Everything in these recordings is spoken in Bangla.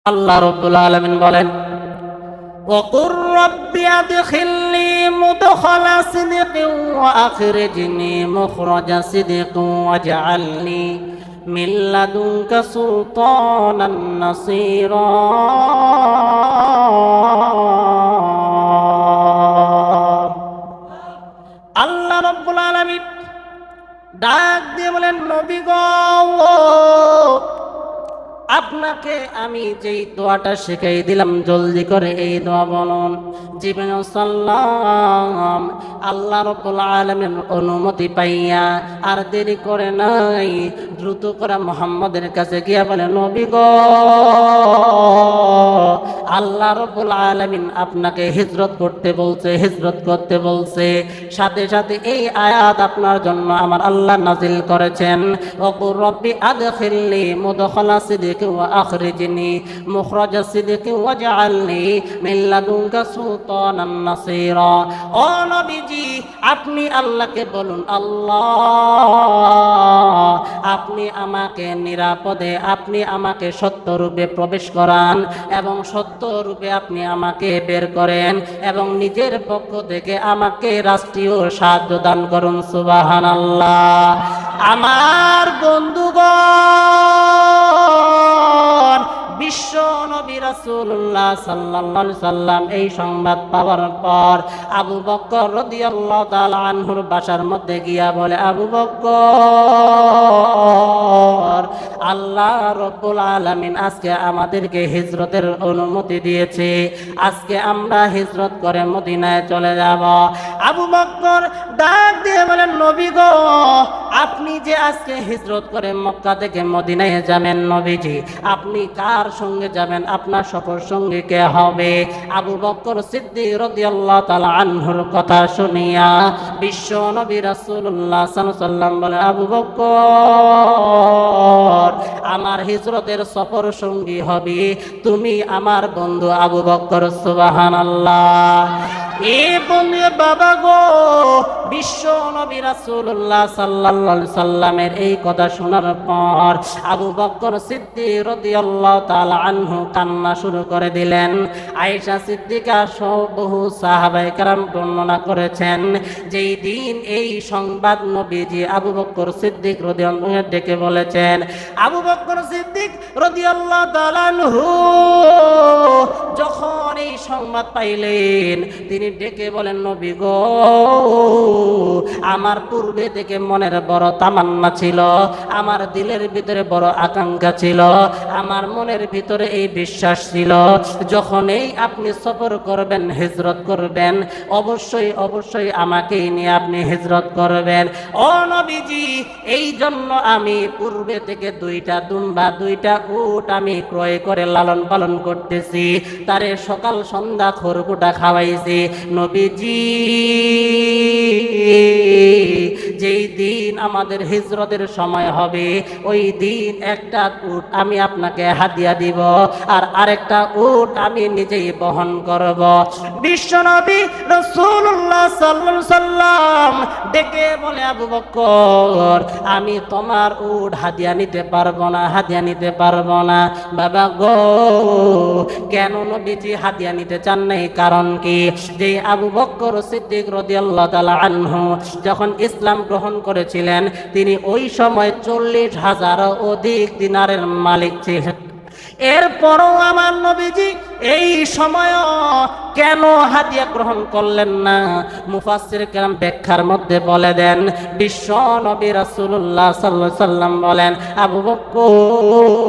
আল্লাহ রাব্বুল আলামিন বলেন ওয়াকুর রাব্বি আদখিলনি মুদখালা সিদকিন ওয়া আখরিজনি মুখরাজা সিদকিন ওয়াজআলনি মিন লাদুনকা সুলতানান নাসীরা। আল্লাহ রাব্বুল আলামিন ডাক দিয়ে বলেন নবী গো, আপনাকে আমি যেই দোয়াটা শিখাই দিলাম জলদি করে এই দোয়া বলুন। জিবরিল সাল্লাম আল্লাহ রাব্বুল আলামিনের অনুমতি পাইয়া আর দেরি করে নাই, দ্রুত করে মুহাম্মদের কাছে গিয়া বলে নবী গো, আল্লাহ রাব্বুল আলামিন আপনাকে হিজরত করতে বলছে, হিজরত করতে বলছে। সাথে সাথে এই আয়াত আপনার জন্য আমার আল্লাহ নাজিল করেছেন, ওয়াকুর রব্বি আদখিলনি মুদখালা সিদকিন ওয়া আখরিজনি মুখরাজা সিদকিন ওয়াজআলনি মিন লাদুনকা সুলতানান নাসীরা। ও নবীজি, আপনি আল্লাহকে বলুন, আল্লাহ আপনি আমাকে নিরাপদে, আপনি আমাকে সত্যরূপে প্রবেশ করান এবং সত্যরূপে আপনি আমাকে বের করেন এবং নিজের পক্ষ থেকে আমাকে রাষ্ট্রীয় সাহায্য দান করুন। সুবহানাল্লাহ। আমার বন্ধুগণ, বিশ্ব নবী রাসূলুল্লাহ সাল্লাল্লাহু আলাইহি সাল্লাম এই সংবাদ পাওয়ার পর আবু বকর রাদিয়াল্লাহু তাআলা আনহুর বাসার মধ্যে গিয়া বলে, আবু বকর, আল্লাহ রাব্বুল আলামিন আজকে আমাদেরকে হিজরতের অনুমতি দিয়েছে, আজকে আমরা হিজরত করে মদিনায় চলে যাব। আবু বকর ডাক দিয়ে বলেন, নবী গো, আপনি যে আজকে হিজরত করে মক্কা থেকে মদিনায় যাবেন, নবীজি আপনি কার সঙ্গে যাবেন, আপনার সফর সঙ্গী কে হবে? আবু বকর সিদ্দিক রাদিয়াল্লাহু তাআলা আনহুর কথা শুনিয়া বিশ্ব নবী রাসূলুল্লাহ সাল্লাল্লাহু আলাইহি ওয়াসাল্লাম বলে, আবু বকর, আমার হিজরতের সফর সঙ্গী হবে তুমি আমার বন্ধু আবু বকর। সুবহানাল্লাহ। এ বন্ধু বাবা গো, বিশ্ব নবী রাসূলুল্লাহ সাল্লাল্লাহু আলাইহি সাল্লামের এই কথা শোনার পর আবু বকর সিদ্দিক রাদিয়াল্লাহু তাআলা আনহু কান্না শুরু করে দিলেন। আয়েশা সিদ্দিকা সহ বহু সাহাবায়ে কেরাম বর্ণনা করেছেন, যেই দিন এই সংবাদ নবীজি আবু বকর সিদ্দিক রাদিয়াল্লাহু আনহু ডেকে বলেছেন, আবু বকর সিদ্দিক রাদিয়াল্লাহু তাআলা আনহু যখন এই সংবাদ পাইলেন, তিনি ডেকে বলেন, নবী গো, আমার পূর্বে থেকে মনের বড় তামান্না ছিল, আমার দিলের ভিতরে বড় আকাঙ্ক্ষা ছিল, আমার মনের ভিতরে এই বিশ্বাস ছিল, যখনই আপনি সফর করবেন, হিজরত করবেন, অবশ্যই অবশ্যই আমাকে নিয়ে আপনি হিজরত করবেন। ও নবীজি, এই জন্য আমি পূর্বে থেকে দুইটা দুম্বা, দুইটা উট আমি ক্রয় করে লালন পালন করতেছি, তারে সকাল সন্ধ্যা খড়কুটা খাওয়াইছি। নবীজি, যেই দিন আমাদের হিজরতের সময় হবে, ওই দিন একটা উট আমি আপনাকে হাদিয়া দিব আর আরেকটা উট আমি নিজেই বহন করব। বিশ্বনবী রাসূলুল্লাহ সাল্লাল্লাহু আলাইহি সাল্লাম ডেকে বলে, আবু বকর, আমি তোমার উট হাদিয়া নিতে পারবো না, হাদিয়া নিতে পারবো না। বাবা গো, কেন নবীজি হাদিয়া নিতে চান নাই? কারণ কি? যে আবু বকর সিদ্দিক রাদিয়াল্লাহু তাআলা আনহু যখন ইসলাম গ্রহণ করেছিলেন, তিনি ওই সময় 40,000 অধিক দিনারের মালিক ছিলেন। এরপরও আমার নবীজি এই সময় কেন হাদিয়া গ্রহণ করলেন না? মুফাসসির কেরাম ব্যাখ্যার মধ্যে বলে দেন, বিশ্ব নবী রাসূলুল্লাহ সাল্লাল্লাহু আলাইহি সাল্লাম বলেন, আবু বকর,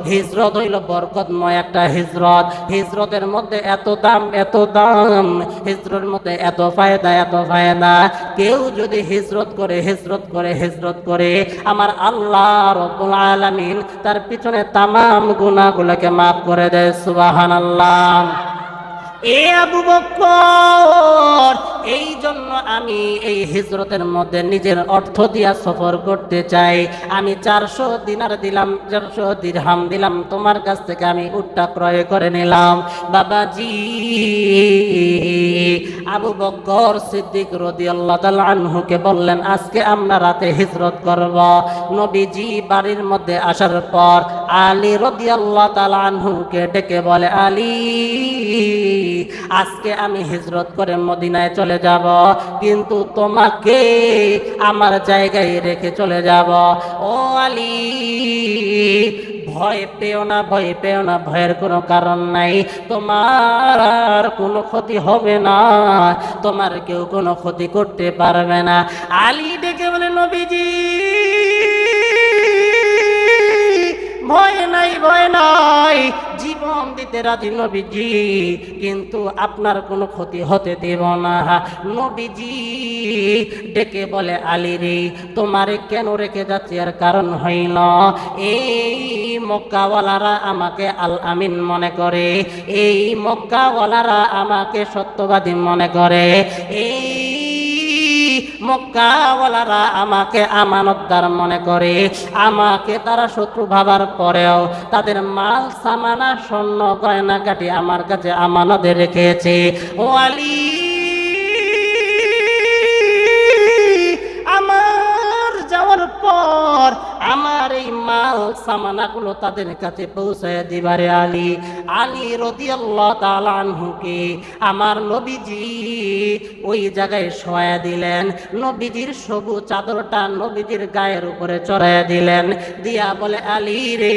হিজরত হইল বরকতময় একটা হিজরত, হিজরতের মধ্যে এত দাম, এত দাম, হিজরতের মধ্যে এত ফায়দা, এত ফায়দা। কেউ যদি হিজরত করে, হিজরত করে, হিজরত করে, আমার আল্লাহ রাব্বুল আলামিন তার পিছনে তামাম গুনাহগুলোকে মাফ করে দেয়। সুবহানাল্লাহ। এ আবু বকর, এই জন্য আমি এই হিজরতের মধ্যে নিজের অর্থ দিয়া সফর করতে চাই। আমি 400 দিনার দিলাম, 400 দিরহাম দিলাম, তোমার কাছ থেকে আমি উটটা ক্রয় করে নিলাম। বাবাজি, আবু বকর সিদ্দিক রাদিয়াল্লাহু তাআলা আনহুকে বললেন, আজকে আমরা রাতে হিজরত করব। নবীজি বাড়ির মধ্যে আসার পর আলী রাদিয়াল্লাহু তাআলা আনহুকে ডেকে বলে, আলী, আজকে আমি হিজরত করে মদিনায় চলে যাব, কিন্তু তোমাকে আমার জায়গায় রেখে চলে যাব। ও আলী, ভয় পেও না, ভয় পেও না, ভয়ের কোনো কারণ নাই। তোমার কোনো ক্ষতি হবে না, তোমার কেউ কোনো ক্ষতি করতে পারবে না। আলী ডেকে বলে, নবীজি, ভয় নাই, ভয় নাই, জীবন দিতে রাজি নবীজি, কিন্তু আপনার কোনো ক্ষতি হতে দেব না। নবীজি ডেকে বলে, আলী রে, তোমারে কেন রেখে যাচ্ছি আর কারণ হইল, এই মক্কাওয়ালারা আমাকে আল আমিন মনে করে, এই মক্কাওয়ালারা আমাকে সত্যবাদী মনে করে, এই মক্কাওয়ালারা আমাকে আমানতদার মনে করে। আমাকে তারা শত্রু ভাবার পরেও তাদের মাল সামানা স্বর্ণ গয়না কাটি আমার কাছে আমানতে রেখেছে। ও আলী, আমার যাওয়ার পর আমার এই মাল সামানাগুলো তাদের কাছে পৌঁছায় দিবারে আলী। আলী রাদিয়াল্লাহু তাআলা আনহুকে আমার নবীজি ওই জায়গায় শোয়া দিলেন। নবীজির সবুজ চাদরটা নবীজির গায়ের উপরে চড়াইয়া দিলেন, দিয়া বলে, আলী রে,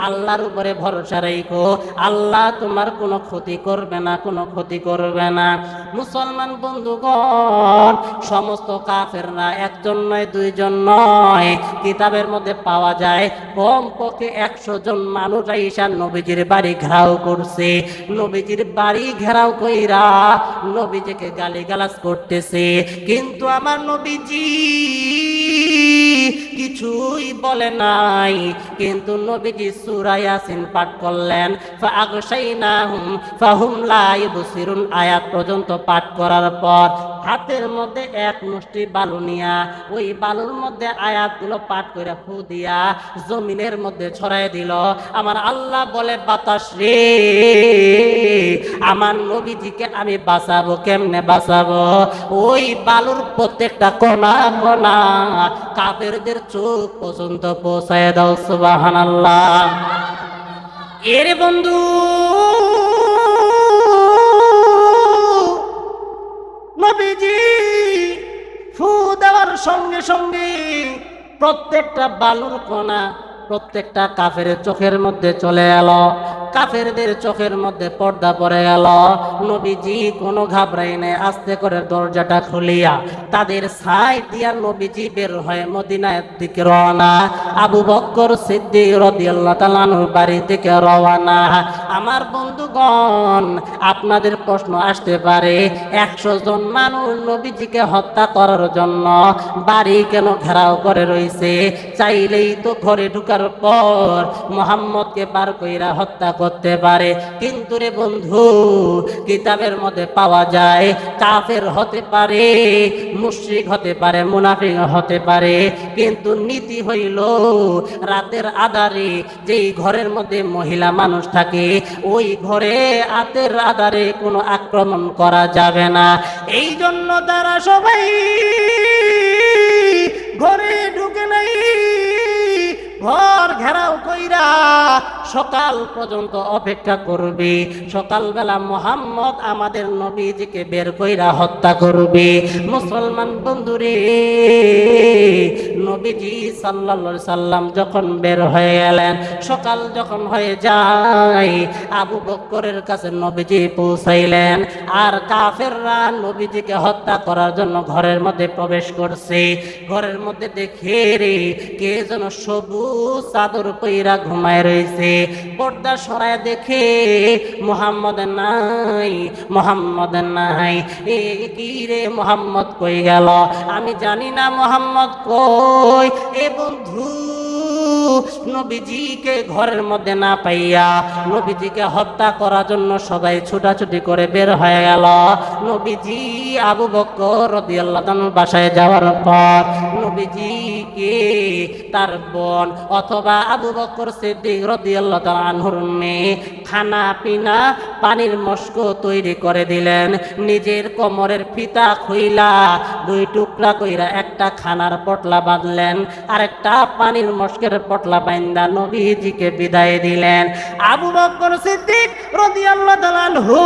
আল্লাহর উপরে ভরসা রাখো, আল্লাহ তোমার কোনো ক্ষতি করবে না, কোনো ক্ষতি করবে না। মুসলমান বন্ধুগণ, সমস্ত কাফেররা একজন নয়, দুইজন নয়, কিতাবের মধ্যে পাওয়া যায় কমপক্ষে 100 জন মানুষ আইসা নবীজির বাড়ি ঘেরাও করছে। নবীজির বাড়ি ঘেরাও কইরা নবীজিকে গালিগালাজ করতেছে, কিন্তু আমার নবীজি কিছুই বলে নাই। কিন্তু নবীজি সূরা ইয়াসিন পাঠ করলেন, ফাআগশাইনাহুম ফাহুম লা ইবসিরুন আয়াত পর্যন্ত পাঠ করার পর হাতের মধ্যে এক মুষ্টি বালু নিয়া ওই বালুর মধ্যে আয়াতগুলো পাঠ করে ফু দিয়া জমিনের মধ্যে ছড়াই দিল। আমার আল্লাহ বলে, বাতাস রে, আমার নবীজিকে আমি বাঁচাবো, কেমনে বাঁচাবো? ওই বালুর প্রত্যেকটা কণা কণা কাফেরদের চোখ পর্যন্ত পৌঁছায় দাও। সুবহানাল্লাহ। এর বন্ধু, নবীজি ফু দেওয়ার সঙ্গে সঙ্গে প্রত্যেকটা বালুর কণা প্রত্যেকটা কাফেরের চোখের মধ্যে চলে এলো। কাফেরদের চোখের মধ্যে পর্দা পড়ে গেল। নবীজি কোনো ঘাবড়াই নেই, আস্তে করে দরজাটা খুলিয়া তাদের সাইড দিয়া নবীজি বের হয়ে মদিনার দিকে রওনা। আবু বকর সিদ্দিক রাদিয়াল্লাহু তাআলা আনহুর বাড়ি থেকে রওনা। আমার বন্ধুগণ, আপনাদের প্রশ্ন আসতে পারে, 100 জন মানুষ নবীজিকে হত্যা করার জন্য বাড়ি কেন ঘেরাও করে রইছে? চাইলেই তো ঘরে ঢুকার পর মুহাম্মদকে পার কইরা হত্যা করতে পারে। কিন্তু রে বন্ধু, কিতাবের মধ্যে পাওয়া যায় কাফের হতে পারে, মুশরিক হতে পারে, মুনাফিক হতে পারে, কিন্তু নীতি হইল রাতের আধারে যেই ঘরের মধ্যে মহিলা মানুষ থাকে ওই ঘরে রাতের আধারে কোনো আক্রমণ করা যাবে না। এই জন্য তারা সবাই ঘরে ঢুকে নাই, ঘর ঘেরাও কইরা সকাল পর্যন্ত অপেক্ষা করবে। সকালবেলা মুহাম্মদ আমাদের নবীজিকে বের কইরা হত্যা করবে। মুসলমান বন্ধুরে, নবীজি সাল্লাল্লাহু আলাইহি সাল্লাম যখন বের হয়ে গেলেন, সকাল যখন হয়ে যায়, আবু বকরের কাছে নবীজি পৌঁছাইলেন। আর কাফেররা নবীজিকে হত্যা করার জন্য ঘরের মধ্যে প্রবেশ করছে। ঘরের মধ্যে দেখে রে কে যেন সবুজ চাদর পইরা ঘুমায় রয়েছে। পর্দা সরায় দেখে মুহাম্মদ নাই, মুহাম্মদ নাই। এ কি রে, মুহাম্মদ কই গেল? আমি জানি না মুহাম্মদ কই। এ বন্ধু, নবীজিকে ঘরের মধ্যে না পাইয়া নবীজিকে হত্যা করার জন্য সবাই ছুটাছুটি করে বের হয়ে গেল। নবীজি আবু বকর রাদিয়াল্লাহু তাআলার বাসায় যাওয়ার পর নবীজিকে তার বোন অথবা আবু বকর সিদ্দিক রাদিয়াল্লাহু তাআলা আনহুর মেয়ে খানা পিনা পানির মস্ক তৈরি করে দিলেন, নিজের কোমরের ফিতা খুইলা 2 টুকরা কইরা একটা খানার পটলা বাঁধলেন, আরেকটা পানির মস্কের পটলা বাইন্দা নবীজিকে বিদায় দিলেন। আবু বকর সিদ্দিক রাদিয়াল্লাহু তাআলা আনহু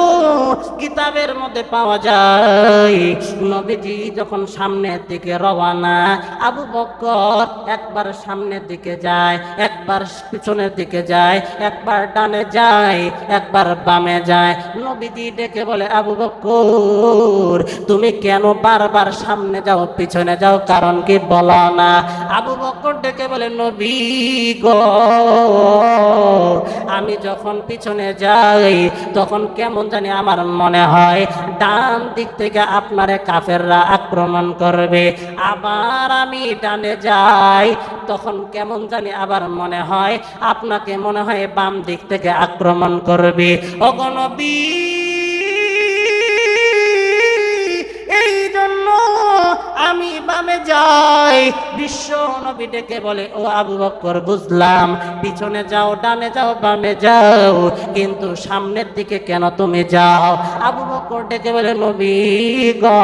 কিতাবের মধ্যে পাওয়া যায়, নবীজি যখন সামনের দিকে রওনা, আবু বকর একবার সামনের দিকে যায়, একবার পিছনের দিকে যায়, একবার ডানে যায়, একবার বামে যায়। নবীজি ডেকে বলে, আবু বকর তুমি কেন বারবার সামনে যাও পিছনে যাও, কারণ কি বলো না? আবু বকর ডেকে বলে, নবী গো আমি যখন পিছনে যাই তখন কেমন জানি আমার মনে হয় ডান দিক থেকে আপনারে কাফেররা আক্রমণ করবে, আবার আমি ডানে যাই তখন কেমন জানি আবার মনে হয় আপনাকে মনে হয় বাম দিক থেকে আক্রমণ করবে। ওগো নবী এই জন্য আমি বামে যাই। বিশ্ব নবী ডেকে বলে, ও আবু বকর বুঝলাম, পিছনে যাও, ডানে যাও, বামে যাও, কিন্তু সামনের দিকে কেন তুমি যাও? আবু বকর ডেকে বলে, নবী গো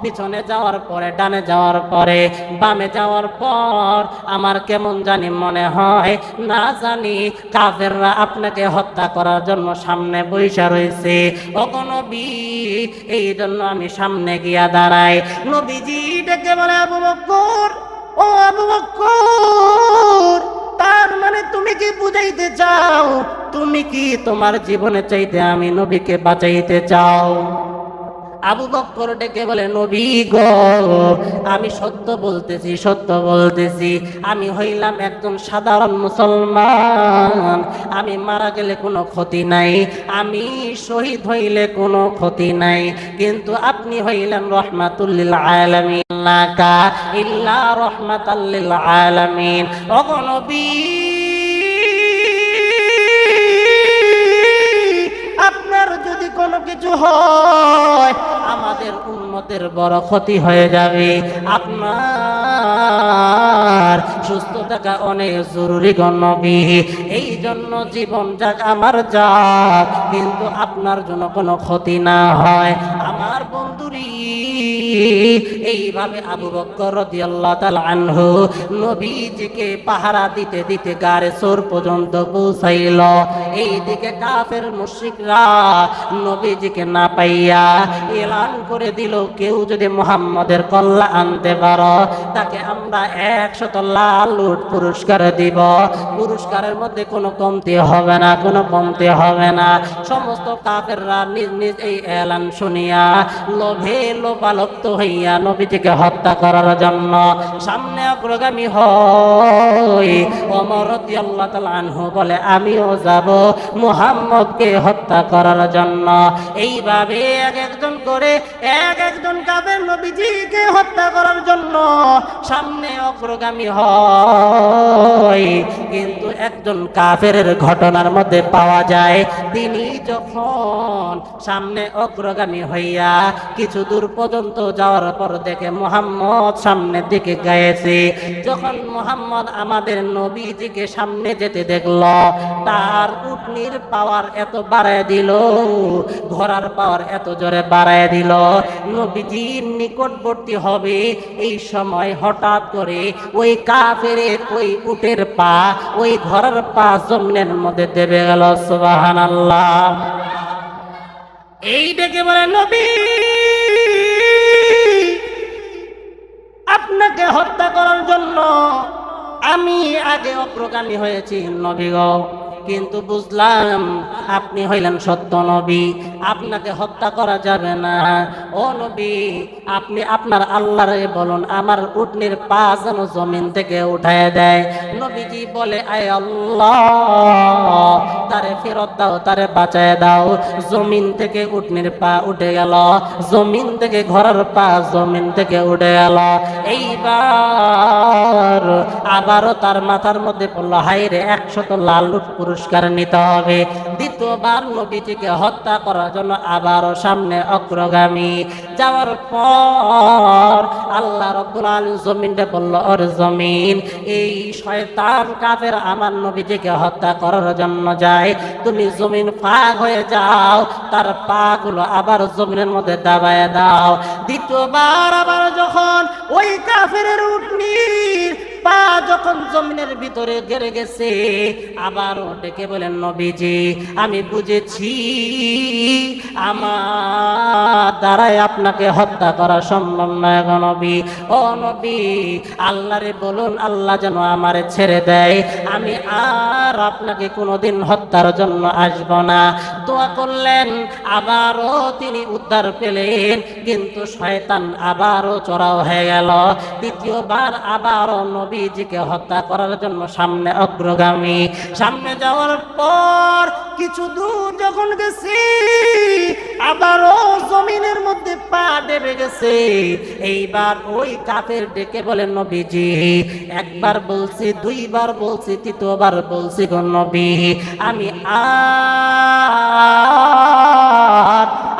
পিছনে যাওয়ার পরে, ডানে যাওয়ার পরে, বামে যাওয়ার পর আমার কেমন জানি মনে হয় না জানি কাফেররা আপনাকে হত্যা করার জন্য সামনে বইসা রয়েছে। ওগো নবী এই জন্য আমি সামনে গিয়া দাঁড়াই। নবীজি ডেকে বলে, আবু বকর ও আবু বকর তার মানে তুমি কি বুঝাইতে চাও, তুমি কি তোমার জীবনে চাইতে আমি নবীকে বাঁচাইতে চাও? আবু বকর ডেকে বলে, নবী গো আমি সত্য বলতেছি, সত্য বলতেছি, আমি হইলাম একজন সাধারণ মুসলমান, আমি মারা গেলে কোনো ক্ষতি নাই, আমি শহীদ হইলে কোনো ক্ষতি নাই, কিন্তু আপনি হইলেন রহমাতুল লিল আলামিন, লাকা ইল্লা রহমাতাল লিল আলামিন। ওগো নবী আপনার যদি কোনো কিছু হয় আমাদের উম্মতের বড় ক্ষতি হয়ে যাবে, আপনার সুস্থ থাকা অনেক জরুরি গো নবী, এই জন্য জীবন যাক আমার যাক, কিন্তু আপনার জন্য কোনো ক্ষতি না হয়। আমার বন্ধুরি এইভাবে আবু বকর রাদিয়াল্লাহু তাআলা আনহু নবীজিকে পাহারা দিতে দিতে গারে সোর পর্যন্ত পৌঁছাইল। এইদিকে কাফের মুশরিকরা নবীজিকে না পাইয়া এলান করে দিল, কেউ যদি মুহাম্মদের কল্লা আনতে পারো তাকে আমরা 100 লাল উট পুরস্কার দিব, পুরস্কারের মধ্যে কোনো কমতি হবে না, কোনো কমতি হবে না। সমস্ত কাফেররা নিজ নিজ এই এলান শুনিয়া লোভে লোভালুপ্ত হইয়া নবীজিকে হত্যা করার জন্য সামনে অগ্রগামী হয়। ওমর রাদিয়াল্লাহু তাআলা আনহু বলে, আমিও যাব মুহাম্মদকে হত্যা করার জন্য। এইভাবে এক একজন করে এক একজন কাফের নবীজিকে হত্যা করার জন্য সামনে অগ্রগামী হয়। কিন্তু একজন কাফের ঘটনার মধ্যে পাওয়া যায়, তিনি যখন সামনে অগ্রগামী হইয়া কিছু দূর পর্যন্ত যাওয়ার পর দেখে মুহাম্মদ সামনের দিকে গেছে। যখন মুহাম্মদ আমাদের নবীজিকে সামনে যেতে দেখল, তার উটনির পাওয়ার এত বাড়ায় দিল, ঘোড়ার পাওয়ার এত জোরে বাড়ায় দিল, নবীজির নিকটবর্তী হবে এই সময় হঠাৎ করে ওই কাফেরের ওই উটের পা, ওই ঘোড়ার পা জমিনের মধ্যে দেবে গেল। সুবহানাল্লাহ। এই ডেকে বলে, নবী আপনাকে হত্যা করার জন্য আমি আগে অগ্রগামী হয়েছি নবী গো, কিন্তু বুঝলাম আপনি হইলেন সত্য নবী, আপনাকে হত্যা করা যাবে না। ও নবী আপনি আপনার আল্লাহরে বলুন আমার উটনির পা যেন জমিন থেকে উঠায় দেয়। নবীজি বলে, আয় আল্লাহ তারে ফেরত দাও, তারে বাঁচায় দাও। জমিন থেকে উটনির পা উঠে গেল, জমিন থেকে ঘোড়ার পা জমিন থেকে উঠে গেল। এইবার আবারও তার মাথার মধ্যে পড়লো, হায় রে 100 লাল উট পুরস্কার নিতে হবে। দ্বিতীয়বার নবীজিকে হত্যা করার জন্য আবারও সামনে অগ্রগামী যাওয়ার পর আল্লাহ রাব্বুল আলামিন জমিনটা বলল, ওরে জমিন এই শয়তান কাফের আমার নবীজিকে হত্যা করার জন্য যায়। যায়, তুমি জমিন ফাঁক হয়ে যাও, তার পা গুলো আবার জমিনের মধ্যে দাবায় দাও। দ্বিতীয়বার আবার যখন ওই কাফেরের উটনির পা যখন জমিনের ভিতরে গেড়ে গেছে, আবারও ডেকে বলেন, নবীজি আমি বুঝেছি আমার দ্বারাই আপনাকে হত্যা করা সম্ভব নয় গো নবী। ও নবী, আল্লাহরে বলুন আল্লাহ যেন আমারে ছেড়ে দেয়, আমি আর আপনাকে কোনোদিন হত্যার জন্য আসব না। দোয়া করলেন, আবারও তিনি উদ্ধার পেলেন, কিন্তু শয়তান আবারও চড়াও হয়ে গেল। দ্বিতীয়বার আবারও নবীজিকে হত্যা করার জন্য সামনে অগ্রগামী। সামনে যাওয়ার পর কিছু দূর যখন গেছি, আবারও জমিনের মধ্যে পা ডেবে গেছে। এইবার ওই কাফের ডেকে বলেন, নবীজি একবার বলছি, দুইবার বলছি, তৃতীয়বার বলছি গো নবী, আমি আর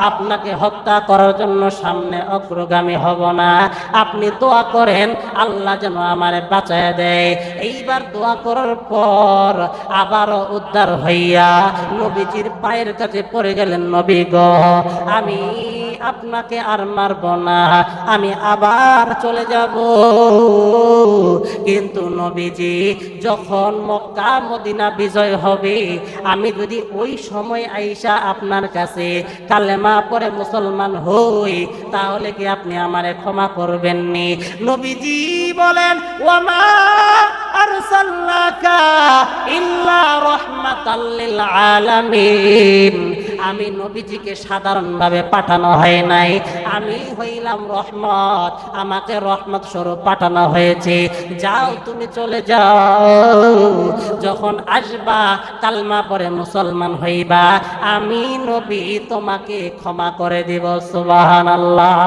আপনাকে হত্যা করার জন্য সামনে অগ্রগামী হব না। আপনি দোয়া করেন আল্লাহ যেন আমারে বাঁচায় দেয়। এইবার দোয়া করার পর আবারও উদ্ধার হইয়া নবীজির পায়ের কাছে পড়ে গেলেন, নবী গো আমি আপনাকে আর মারব না, আমি আবার চলে যাব। কিন্তু নবীজি যখন মক্কা মদিনা বিজয় হবে, আমি যদি ওই সময় আইসা আপনার কাছে কালেমা পড়ে মুসলমান হই, তাহলে কি আপনি আমারে ক্ষমা করবেননি? নবীজি বলেন, ওয়ামা আরসালনাকা ইল্লা রাহমাতাল লিল আলামিন। আমি নবীজিকে সাধারণভাবে পাঠানো হয় নাই, আমি হইলাম রহমত, আমাকে রহমত স্বরূপ পাঠানো হয়েছে। যাও তুমি চলে যাও, যখন আসবা কালমা পরে মুসলমান হইবা, আমি নবী তোমাকে ক্ষমা করে দিব। সুবহানাল্লাহ।